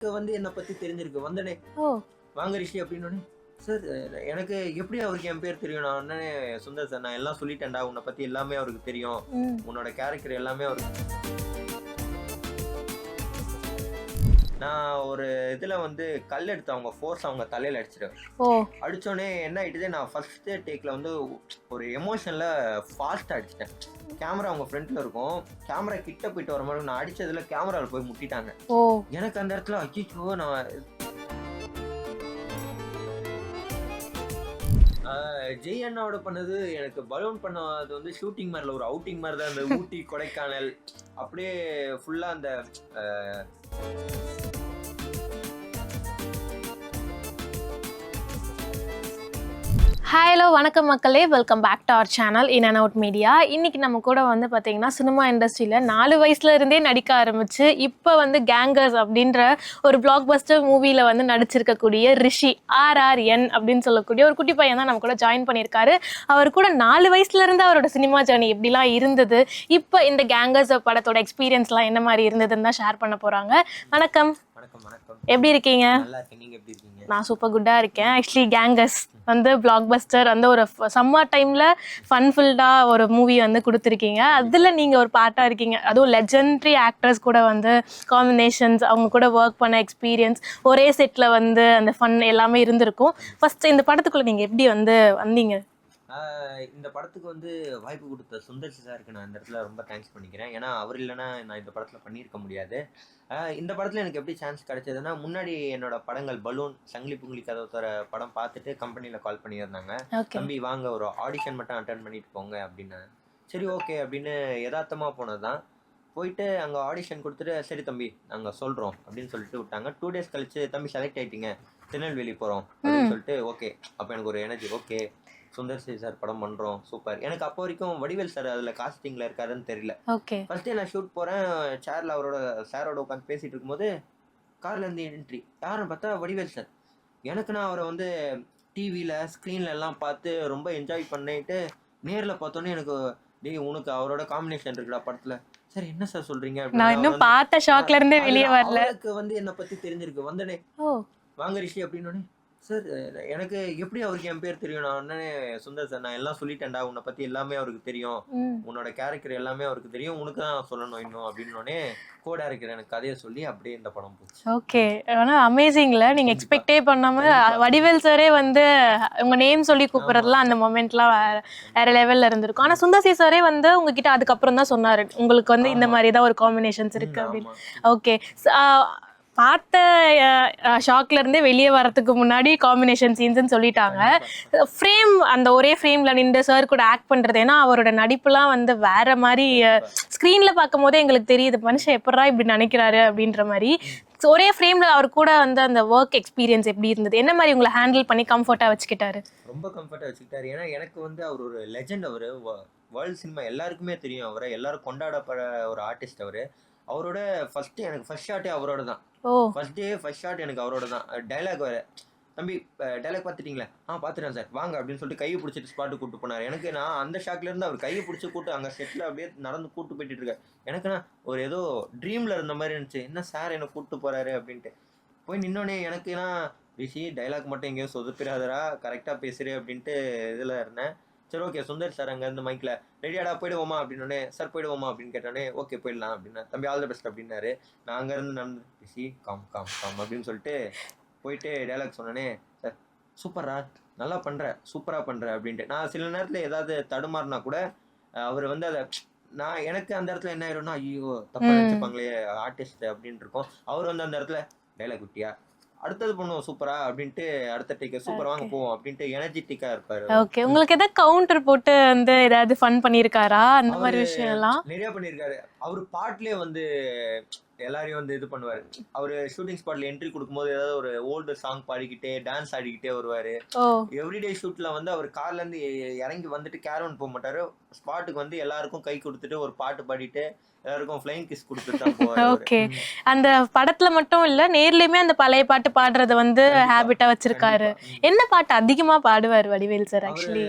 வந்து என்ன பத்தி தெரிஞ்சிருக்கு வந்தனே ஓ வாங்க ரிஷி அப்படின்னு சார். எனக்கு எப்படி அவருக்கு என் பேர் தெரியும்? நான் உடனே சுந்தர் சார் நான் எல்லாம் சொல்லிட்டேன்டா, உன்னை பத்தி எல்லாமே அவருக்கு தெரியும், ம் உன்னோட கேரக்டர் எல்லாமே அவருக்கு. நான் ஒரு இதுல வந்து கல் எடுத்து அவங்க ஃபோர்ஸ் அவங்க தலையில அடிச்சிருவேன். ஓ அடிச்சோடனே என்ன ஆயிட்டுது, நான் ஃபர்ஸ்ட் டேக்ல வந்து ஒரு எமோஷன்ல ஃபாஸ்ட் அடிச்சிட்டேன். கேமரா அவங்க ஃப்ரண்ட்ல இருக்கும், கேமரா கிட்ட போயிட்டு வர மாதிரி நான் அடிச்சதுல கேமரால போய் முட்டிட்டாங்க. ஓ எனக்கு அந்த இடத்துல அச்சோ நான் ஜெய் அண்ணாவோட பண்ணது எனக்கு பலூன் பண்ணது வந்து ஷூட்டிங் மாதிரில ஒரு அவுட்டிங் மாதிரி தான். அந்த ஊட்டி கொடைக்கானல் அப்படியே ஃபுல்லா அந்த ஹலோ வணக்கம் மக்களே, welcome back to our channel in and out media. இன்றைக்கி நம்ம கூட வந்து பார்த்திங்கன்னா சினிமா இண்டஸ்ட்ரியில் 4 வயசுல இருந்தே நடிக்க ஆரம்பித்து இப்போ வந்து கேங்கர்ஸ் அப்படின்ற ஒரு பிளாக் பஸ்டர் மூவியில் வந்து நடிச்சிருக்கக்கூடிய ரிஷி RRN அப்படின்னு சொல்லக்கூடிய ஒரு குட்டி பையன் தான் நம்ம கூட ஜாயின் பண்ணியிருக்காரு. அவர் கூட 4 வயசுலேருந்து அவரோட சினிமா ஜேர்னி எப்படிலாம் இருந்தது, இப்போ இந்த கேங்கர்ஸ் படத்தோட எக்ஸ்பீரியன்ஸ்லாம் என்ன மாதிரி இருந்ததுன்னு தான் ஷேர் பண்ண போகிறாங்க. வணக்கம். வணக்கம் வணக்கம். எப்படி இருக்கீங்க? நல்லா இருக்கேன், நீங்க எப்படி இருக்கீங்க? நான் சூப்பர் குட்டாக இருக்கேன். ஆக்சுவலி கேங்கர்ஸ் வந்து பிளாக் பஸ்டர் வந்து ஒரு சம்மர் டைமில் ஃபன்ஃபுல்டாக ஒரு மூவி வந்து கொடுத்துருக்கீங்க. அதில் நீங்கள் ஒரு பார்ட்டாக இருக்கீங்க. அதுவும் லெஜெண்டரி ஆக்டர்ஸ் கூட வந்து காம்பினேஷன்ஸ், அவங்க கூட ஒர்க் பண்ண எக்ஸ்பீரியன்ஸ், ஒரே செட்டில் வந்து அந்த ஃபன் எல்லாமே இருந்திருக்கும். ஃபஸ்ட்டு இந்த படத்துக்குள்ளே நீங்கள் எப்படி வந்து வந்தீங்க? இந்த படத்துக்கு வந்து வாய்ப்பு கொடுத்த சுந்தர் சாருக்கு நான் இந்த இடத்துல ரொம்ப தேங்க்ஸ் பண்ணிக்கிறேன். ஏன்னா அவர் இல்லைன்னா நான் இந்த படத்தில் பண்ணியிருக்க முடியாது. இந்த படத்தில் எனக்கு எப்படி சான்ஸ் கிடைச்சதுன்னா, முன்னாடி என்னோட படங்கள் பலூன், சங்கிலி புங்கிலி கதவுத்தர படம் பார்த்துட்டு கம்பெனியில் கால் பண்ணியிருந்தாங்க. தம்பி வாங்க ஒரு ஆடிஷன் மட்டும் அட்டன் பண்ணிட்டு போங்க அப்படின்னு. சரி ஓகே அப்படின்னு யதார்த்தமாக போனது தான். போயிட்டு அங்கே ஆடிஷன் கொடுத்துட்டு சரி தம்பி நாங்கள் சொல்கிறோம் அப்படின்னு சொல்லிட்டு விட்டாங்க. 2 days கழிச்சு தம்பி செலக்ட் ஆகிட்டீங்க, திருநெல்வேலி போகிறோம் அப்படின்னு சொல்லிட்டு. ஓகே அப்போ எனக்கு ஒரு energy, okay Sundar C sir படம் பண்ணுறோம் சூப்பர். எனக்கு அப்போ வரைக்கும் வடிவேல் சார் அதில் காஸ்டிங்கில் இருக்காருன்னு தெரியல. ஓகே ஃபர்ஸ்டே நான் ஷூட் போகிறேன், சேரில் அவரோட சாரோட உட்காந்து பேசிகிட்டு இருக்கும்போது கார்லேருந்து என்ட்ரி யாருன்னு பார்த்தா வடிவேல் சார். எனக்கு நான் அவரை வந்து டிவியில் ஸ்க்ரீனில் எல்லாம் பார்த்து ரொம்ப என்ஜாய் பண்ணிட்டு நேரில் பார்த்தோன்னே எனக்கு டேய் உனக்கு அவரோட காம்பினேஷன் இருக்குடா படத்தில். சரி என்ன சார் சொல்கிறீங்க நான் இன்னும் பார்த்த ஷாக்ல இருந்தே வெளியே வரல. அவருக்கு வந்து என்னை பற்றி தெரிஞ்சிருக்கு வந்தனே வாங்க ரிஷி அப்படின்னு. சார் எனக்கு எப்படி அவருக்கு என் பேர் தெரியும்? நான் உடனே சுந்தர் சார் நான் எல்லாம் சொல்லிட்டேன்டா, உன்னை பத்தி எல்லாமே அவருக்கு தெரியும், உன்னோட கேரக்டர் எல்லாமே அவருக்கு தெரியும், உனக்கு தான் சொல்லணும் இன்னும் அப்படின்னு கோ டைரக்டர் எனக்கு கதையை சொல்லி அப்படியே இந்த படம் போச்சு. ஓகே, ஆனா அமேசிங்ல நீங்க எக்ஸ்பெக்டே பண்ணாம வடிவேல் சாரே வந்து உங்க நேம் சொல்லி கூப்பிடுறதுலாம் அந்த மொமெண்ட்லாம் வேற லெவல்ல இருந்திருக்கும். ஆனா சுந்தர் சி சாரே வந்து உங்ககிட்ட அதுக்கப்புறம் தான் சொன்னாரு உங்களுக்கு வந்து இந்த மாதிரி தான் ஒரு காம்பினேஷன்ஸ் இருக்கு அப்படின்னு. ஓகே, பார்த்த ஷாக்ல இருந்தே வெளியே வரதுக்கு முன்னாடி காம்பினேஷன் சீன்ஸ்ன்னு சொல்லிட்டாங்க. ஃப்ரேம் அந்த ஒரே ஃப்ரேம்ல நின்று சார் கூட ஆக்ட் பண்றது, ஏன்னா அவரோட நடிப்புலாம் வந்து வேற மாதிரி ஸ்க்ரீன்ல பார்க்கும் போதே எங்களுக்கு தெரியுது மனுஷன் எப்படா இப்படி நினைக்கிறாரு அப்படின்ற மாதிரி. ஒரே ஃப்ரேம்ல அவர் கூட வந்து அந்த ஒர்க் எக்ஸ்பீரியன்ஸ் எப்படி இருந்தது? என்ன மாதிரி உங்களை ஹேண்டில் பண்ணி கம்ஃபர்ட்டா வச்சுக்கிட்டாரு? ரொம்ப கம்ஃபர்ட்டா வச்சுக்கிட்டாரு. ஏன்னா எனக்கு வந்து அவர் ஒரு லெஜெண்ட். அவரு வேர்ல்ட் சினிமா எல்லாருக்குமே தெரியும், அவரை எல்லாரும் கொண்டாடப்படுற ஒரு ஆர்டிஸ்ட் அவரு. அவரோட எனக்கு ஃபர்ஸ்ட் ஷாட்டே அவரோட தான். ஃபர்ஸ்ட் ஷாட் எனக்கு அவரோட தான். டைலாக் வேற, தம்பி டைலாக் பார்த்துட்டீங்களா? பார்த்துட்டேன் சார் வாங்க அப்படின்னு சொல்லிட்டு கையை பிடிச்சிட்டு ஸ்பாட்டு கூப்பிட்டு போனார். எனக்கு நான் அந்த ஷாக்ல இருந்து அவர் கையை பிடிச்சி கூட்டு அங்கே செட்டில் அப்படியே நடந்து கூட்டு போயிட்டு இருக்காரு. எனக்கு நான் ஒரு ஏதோ ட்ரீம்ல இருந்த மாதிரி இருந்துச்சு, என்ன சார் என்னை கூப்பிட்டு போறாரு அப்படின்ட்டு. போய் நின்னோடனே எனக்குன்னா ரிஷி டைலாக் மட்டும் எங்கேயோ சொதுப்பிடாதரா, கரெக்டாக பேசுறே அப்படின்ட்டு இதில் இருந்தேன். சரி ஓகே சுந்தர் சார் அங்கேருந்து மைக்கில் ரெடியாடா போயிடுவோமா அப்படின்னோடனே சார் போயிடுவோமா அப்படின்னு கேட்டோடனே ஓகே போயிடலாம் அப்படின்னா தம்பி ஆல் த பெஸ்ட் அப்படின்னாரு. நான் அங்கேருந்து நடந்து ரிஷி காம் காம் காம் அப்படின்னு சொல்லிட்டு போயிட்டு டைலாக் சொன்னோன்னே சார் சூப்பரா நல்லா பண்ணுற சூப்பராக பண்ணுற அப்படின்ட்டு. நான் சில நேரத்தில் ஏதாவது தடுமாறினா கூட அவர் வந்து அதை எனக்கு அந்த இடத்துல என்ன ஆயிரும்னா ஐயோ தப்பா நினச்சிப்பாங்களே ஆர்டிஸ்ட் அப்படின்னு இருக்கும். அவர் வந்து அந்த இடத்துல டைலாக் விட்டியா அடுத்தது பண்ணுவோம் சூப்பரா அப்படின்ட்டு அடுத்த டேக் சூப்பர் வாங்க போவோம் அப்படின்ட்டு எனர்ஜெட்டிக்கா இருப்பாரு. ஓகே, உங்களுக்கு ஏதாவது கவுண்டர் போட்டு வந்து ஏதாவது ஃபன் பண்ணிருக்காரா? அந்த மாதிரி விஷயம் எல்லாம் நிறைய பண்ணிருக்காரு. அவரு பாட்டுலயே வந்து எல்லாரையும் வந்து இது பண்ணுவாரு. அவரு ஷூட்டிங் ஸ்பாட்ல என்ட்ரி கொடுக்கும்போது ஏதாவது ஒரு ஓல்டு சாங் பாடிக்கிட்டே டான்ஸ் ஆடிக்கிட்டே வருவாரு. எவ்ரிடே ஷூட்ல வந்து அவர் கார்ல இருந்து இறங்கி வந்துட்டு கேரவன் போக மாட்டாரு, ஸ்பாட்டுக்கு வந்து எல்லாருக்கும் கை கொடுத்துட்டு ஒரு பாட்டு பாடிட்டு எல்லாருக்கும் ஃப்ளைங் கிஸ் கொடுத்துட்டு தான் போவாரு. ஓகே, அந்த படத்துல மட்டும் இல்ல நேர்லயுமே அந்த பழைய பாட்டு பாடுறது வந்து ஹேபிட்டா வச்சிருக்காரு. என்ன பாட்டு அதிகமா பாடுவார் வடிவேல் சார்? ஆக்சுவலி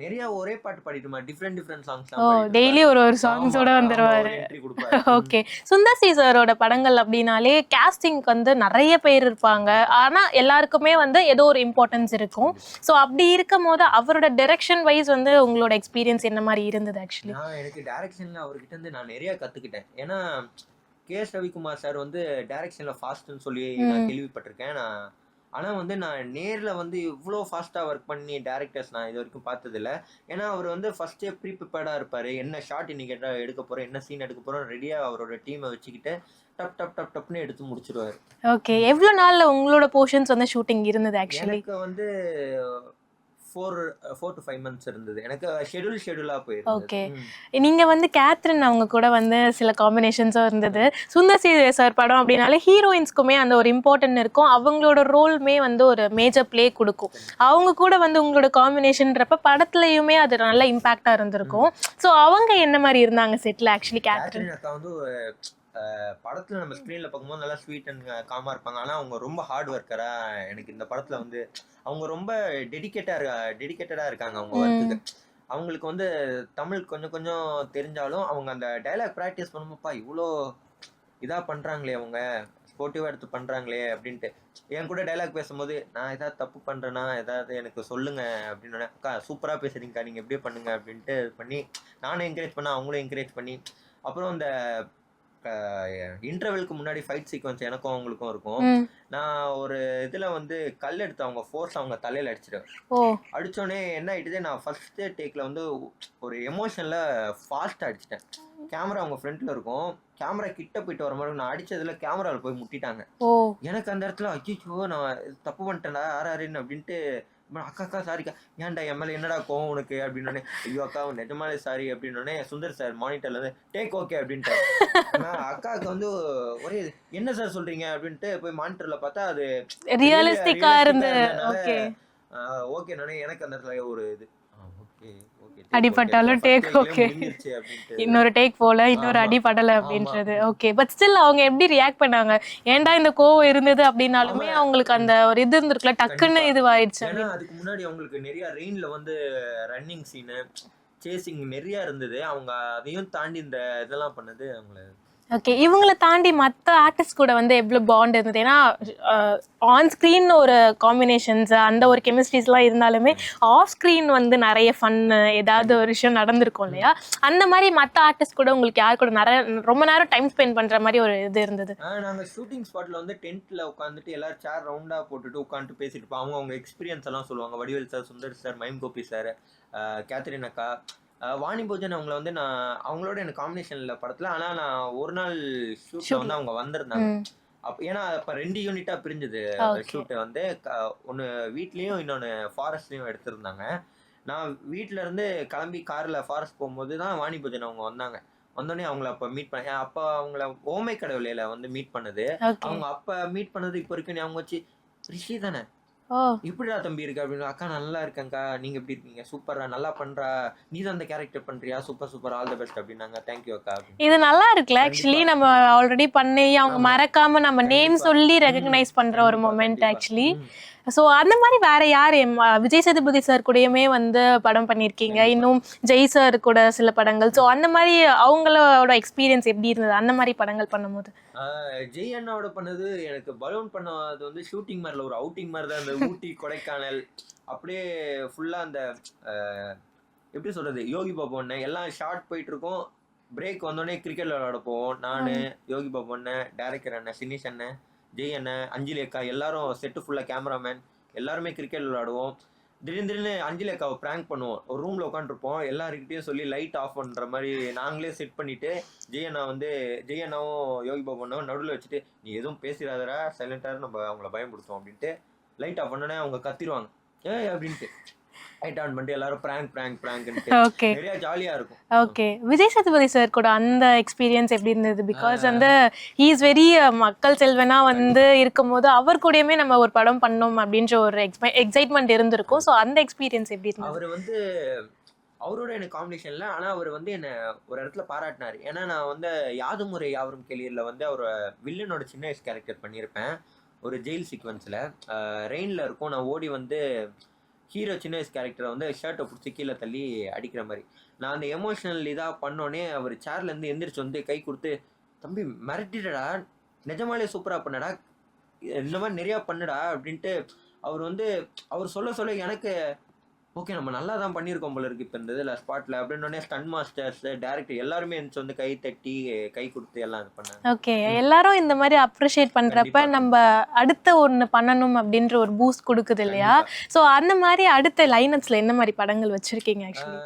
நிறைய ஒரே பாட்டு பாடிட்டுமா டிஃப்ரெண்ட் சாங்ஸ் ஓ டெய்லி ஒரு ஒரு சாங்ஸோட வந்துருவாரு. என்ட்ரி கொடுப்பாரு. ஓகே. சுந்தர் சி சாரோட படங்கள் அப்படின்னாலே கேஸ்டிங்க்கு வந்து நிறைய பேர் இருப்பாங்க. ஆனா எல்லாருக்குமே வந்து ஏதோ ஒரு இம்பார்ட்டன்ஸ் இருக்கும். ஸோ அப்படி இருக்கும் போது அவரோட டைரக்ஷன் வைஸ் வந்து உங்களோட எக்ஸ்பீரியன்ஸ் என்ன மாதிரி இருந்தது ஆக்சுவலி? எனக்கு டைரக்ஷன்ல அவர்கிட்ட இருந்து நான் நிறைய கத்துக்கிட்டேன். ஏன்னா கே.எஸ். ரவிக்குமார் சார் வந்து டைரக்ஷன்ல ஃபாஸ்ட்னு சொல்லி நான் கேள்விப்பட்டிருக்கேன். ஆனா வந்து நான் நேர்ல வந்து இவ்வளோ ஃபாஸ்டா ஒர்க் பண்ணி டேரக்டர்ஸ் நான் இது வரைக்கும் பார்த்ததில்ல. ஏன்னா அவர் வந்து ஃபர்ஸ்டே ப்ரிப்பேர்டா இருப்பாரு. என்ன ஷாட் இன்னைக்கு எடுக்க போறோம், என்ன சீன் எடுக்க போறோம் ரெடியா அவரோட டீமை வச்சுக்கிட்டு டப் டப் டப் டப்னு எடுத்து முடிச்சிருவாரு. ஓகே. எவ்வளவு நாள்ல உங்களோட போர்ஷன்ஸ் வந்து ஷூட்டிங் இருந்தது ஆக்சுவலி? எனக்கு வந்து 4 to 5 months இருந்தது. எனக்கு ஷெட்யூலா போயிருந்தது. ஓகே. நீங்க வந்து கேத்ரின் அவங்க கூட வந்து சில காம்பினேஷன்ஸும் இருந்தது. சுந்தர் சி சார் படம் அப்படின்னாலே ஹீரோயின்ஸ்க்குமே அந்த ஒரு இம்பார்ட்டன்ட் இருக்கும். அவங்களோட ரோலுமே வந்து ஒரு மேஜர் ப்ளே கொடுக்கும். அவங்க கூட வந்து உங்களோட காம்பினேஷன்றப்ப படத்துலயுமே அது நல்ல இம்பாக்டா இருந்திருக்கும். ஸோ அவங்க என்ன மாதிரி இருந்தாங்க செட்ல ஆக்சுவலி கேத்ரின்? அக்கா வந்து படத்துல நம்ம ஸ்க்ரீன்ல பார்க்கும்போது நல்லா ஸ்வீட் அண்ட் காமா இருப்பாங்க. ஆனா அவங்க ரொம்ப ஹார்ட் ஒர்க்கரா எனக்கு இந்த படத்துல வந்து அவங்க ரொம்ப டெடிகேட்டடா இருக்காங்க அவங்க ஒர்க்குக்கு. அவங்களுக்கு வந்து தமிழ் கொஞ்சம் கொஞ்சம் தெரிஞ்சாலும் அவங்க அந்த டைலாக் ப்ராக்டிஸ் பண்ணும்போப்பா இவ்வளோ இதா பண்றாங்களே, அவங்க ஸ்போர்ட்டிவா எடுத்து பண்றாங்களே அப்படின்ட்டு. என் கூட டைலாக் பேசும்போது நான் ஏதாவது தப்பு பண்றேன்னா ஏதாவது எனக்கு சொல்லுங்க அப்படின்னு, அக்கா சூப்பரா பேசுறீங்கக்கா நீங்க எப்படியே பண்ணுங்க அப்படின்ட்டு பண்ணி நானும் என்கரேஜ் பண்ண, அவங்களும் என்கரேஜ் பண்ணி அப்புறம் இந்த இன்டர்வெலுக்கு முன்னாடி ஃபைட் சீக்வன்ஸ் எனக்கும் அவங்களுக்கும் இருக்கும். நான் ஒரு இதுல வந்து கல் எடுத்து அவங்க ஃபோர்ஸ் அவங்க தலையில அடிச்சிடுவேன். அடிச்சோடனே என்ன ஆயிடுது, நான் ஃபர்ஸ்ட் டேக்ல வந்து ஒரு எமோஷன்ல ஃபாஸ்ட் அடிச்சிட்டேன். கேமரா அவங்க ஃப்ரண்ட்ல இருக்கும், கேமரா கிட்ட போயிட்டு வர மாதிரி நான் அடிச்சதுல கேமரால போய் முட்டிட்டாங்க. எனக்கு அந்த இடத்துல அச்சோ நான் தப்பு பண்ணிட்டேன்டா ஆர்ஆர்ன்னு அப்படின்ட்டு அக்கா சாரிக்கா, ஏன்டா என் மேல என்னடா கோவம் உனக்கு அப்படின்னு. ஐயோ அக்கா நிஜமாலே சாரி அப்படின்னு சுந்தர் சார் மானிட்டர்ல இருந்து டேக் ஓகே அப்படின்ட்டு. அக்காவுக்கு வந்து ஒரே என்ன சார் சொல்றீங்க அப்படின்ட்டு போய் மானிட்டர்ல பார்த்தா அது ரியலிஸ்டிக்கா இருந்தது. ஓகே நானே எனக்கு அந்த இடத்துல ஒரு இது அடிபட்டாலும் டேக் ஓகே, இன்னொரு டேக் போல இன்னொரு அடி படலை அப்படின்றது. ஓகே. பட் ஸ்டில் அவங்க எப்படி ரியாக்ட் பண்ணாங்க? ஏன்டா இந்த கோவம் இருந்தது அப்படின்னாலுமே அவங்களுக்கு அந்த ஒரு இது இருந்திருக்குல, டக்குன்னு இதுவாயிடுச்சு. அதுக்கு முன்னாடி அவங்களுக்கு நிறைய ரெயின்ல வந்து ரன்னிங் சீனு சேசிங் நிறைய இருந்தது. அவங்க அதையும் தாண்டி இந்த இதெல்லாம் பண்ணது அவங்கள. ஓகே. இவங்களை தாண்டி மற்ற ஆர்டிஸ்ட் கூட வந்து எவ்வளோ பாண்ட் இருந்தது? ஏன்னா ஆன் ஸ்க்ரீன் ஒரு காம்பினேஷன்ஸ் அந்த ஒரு கெமிஸ்ட்ரிஸ்லாம் இருந்தாலுமே ஆஃப் ஸ்க்ரீன் வந்து நிறைய ஃபன்னு ஏதாவது ஒரு விஷயம் நடந்திருக்கும் இல்லையா? அந்த மாதிரி மற்ற ஆர்டிஸ்ட் கூட உங்களுக்கு யார் கூட நிறைய ரொம்ப நேரம் டைம் ஸ்பெண்ட் பண்ணுற மாதிரி ஒரு இது இருந்தது? நாங்கள் ஷூட்டிங் ஸ்பாட்டில் வந்து டென்ட்டில் உட்காந்துட்டு எல்லாரும் சேர் ரவுண்டாக போட்டுட்டு உட்காந்துட்டு பேசிட்டு இருப்போம். அவங்க எக்ஸ்பீரியன்ஸ் எல்லாம் சொல்லுவாங்க. Vadivel sir, Sundar sir, mime Gopi sir, Catherine அக்கா, வாணி போஜன் அவங்கள வந்து நான் அவங்களோட எனக்கு காம்பினேஷன்ல படத்துல. ஆனா நான் ஒரு நாள் ஷூட்ல வந்து அவங்க வந்திருந்தாங்க. ஏன்னா இப்ப 2 யூனிட்டா பிரிஞ்சது ஷூட் வந்து. ஒன்னு வீட்லயும் இன்னொன்னு ஃபாரஸ்ட்லயும் எடுத்திருந்தாங்க. நான் வீட்டுல இருந்து கிளம்பி கார்ல ஃபாரஸ்ட் போகும்போது தான் வாணி போஜன் அவங்க வந்தாங்க. வந்தோடனே அவங்கள அப்ப மீட் பண்ண, அப்ப அவங்கள ஓமை கடவுளையில வந்து மீட் பண்ணது. அவங்க அப்ப மீட் பண்ணது இப்போ வரைக்கும் அவங்க வச்சு ரிஷி தானே இப்படிடா தம்பி இருக்கு அப்படின்னு. அக்கா நல்லா இருக்கேன்க்கா, நீங்க எப்படி இருக்கீங்க? சூப்பரா நல்லா பண்றா, நீ தான் அந்த கேரக்டர் பண்றியா, super super, all the best அப்படின்னாங்க. தேங்க்யூ அக்கா. இது நல்லா இருக்குல்ல ஆக்சுவலி, நம்ம ஆல்ரெடி பண்ணி அவங்க மறக்காம நம்ம நேம் சொல்லி ரெகக்னைஸ் பண்ற ஒரு மொமெண்ட் ஆக்சுவலி. ஸோ அந்த மாதிரி வேற யார்? விஜய் சேதுபதி சார் கூடயுமே வந்து படம் பண்ணியிருக்கீங்க, இன்னும் ஜெய் சார் கூட சில படங்கள். ஸோ அந்த மாதிரி அவங்களோட எக்ஸ்பீரியன்ஸ் எப்படி இருந்தது அந்த மாதிரி படங்கள் பண்ணும்போது? ஜெய் அண்ணாவோட பண்ணது எனக்கு பலூன் பண்ணது வந்து ஷூட்டிங் மாதிரில ஒரு அவுட்டிங் மாதிரி தான். அந்த ஊட்டி கொடைக்கானல் அப்படியே ஃபுல்லாக அந்த எப்படி சொல்றது, யோகி பாபு அண்ணன் எல்லாம் ஷார்ட் போயிட்டு இருக்கோம். பிரேக் வந்தோடனே கிரிக்கெட் விளையாட போவோம். நான், யோகி பாபு அண்ணன், டேரக்டர் அண்ணன், சினிஷ் அண்ணன், ஜெய் அண்ணன், அஞ்சலி அக்கா, எல்லாரும் செட்டு ஃபுல்லாக கேமராமேன் எல்லாருமே கிரிக்கெட் விளையாடுவோம். திடீர்னு அஞ்சலி அக்காவை ப்ராங்க் பண்ணுவோம். ஒரு ரூமில் உட்காந்துருப்போம், எல்லாருக்கிட்டையும் சொல்லி லைட் ஆஃப் பண்ணுற மாதிரி நாங்களே செட் பண்ணிவிட்டு ஜெய் அண்ணாவும் யோகி பாபு அண்ணாவும் நடுவில் வச்சுட்டு நீ எதுவும் பேசிடாதரா, சைலண்டாக நம்ம அவங்கள பயன்படுத்துவோம் அப்படின்ட்டு லைட் ஆஃப் பண்ணோன்னே அவங்க கத்திடுவாங்க அப்படின்ட்டு லைட் ஆன் பண்ணிட்டு எல்லாரும் ப்ராங்க் நிறைய ஜாலியா இருக்கும். ஓகே. விஜய் சேதுபதி சார் கூட அந்த எக்ஸ்பீரியன்ஸ் எப்படி இருந்தது? பிகாஸ் வந்து ஹி இஸ் வெரி மக்கள் செல்வனா வந்து இருக்கும்போது அவர் கூடயுமே நம்ம ஒரு படம் பண்ணோம் அப்படின்ற ஒரு எக்ஸைட்மெண்ட் இருந்திருக்கும். ஸோ அந்த எக்ஸ்பீரியன்ஸ் எப்படி இருந்தது? அவர் வந்து அவரோட எனக்கு காம்பினேஷன் இல்லை, ஆனால் அவர் வந்து என்னை ஒரு இடத்துல பாராட்டினார். ஏன்னா நான் வந்து யாதும் முறை யாவரும் கேளீர்ல வந்து அவர் வில்லனோட சின்ன வயசு கேரக்டர் பண்ணியிருப்பேன். ஒரு ஜெயில் சீக்வன்ஸில் ரெயினில் இருக்கும். நான் ஓடி வந்து ஹீரோ சின்ன வயசு கேரக்டரை வந்து ஷர்ட்டை பிடிச்சி கீழே தள்ளி அடிக்கிற மாதிரி. நான் அந்த எமோஷனல் இதாக பண்ணோடனே அவர் சேர்லேருந்து எந்திரிச்சு வந்து கை கொடுத்து, தம்பி மிரட்டிடடா, நிஜமாலே சூப்பராக பண்ணடா, இந்த மாதிரி நிறையா பண்ணுடா அப்படின்ட்டு அவர் வந்து அவர் சொல்ல சொல்ல எனக்கு ஓகே நம்ம நல்லா தான் பண்ணியிருக்கோம் போல இருக்கு இப்போ இந்த இதில் ஸ்பாட்டில் அப்படின்னோடனே ஸ்டன் மாஸ்டர்ஸ் டேரக்டர் எல்லாருமே எந்திரிச்சு வந்து கை தட்டி கை கொடுத்து எல்லாம் இது பண்ணாங்க. ஓகே, எல்லாரும் இந்த மாதிரி அப்ரிஷியேட் பண்றப்ப கண்டிப்பா. நம்ம அடுத்த ஒண்ணு பண்ணணும் அப்படின்ற ஒரு பூஸ்ட் கொடுக்குது இல்லையா? கண்டிப்பா. சோ அந்த மாதிரி அடுத்த லைனப்ஸ்ல என்ன மாதிரி படங்கள் வச்சிருக்கீங்க ஆக்சுவலி?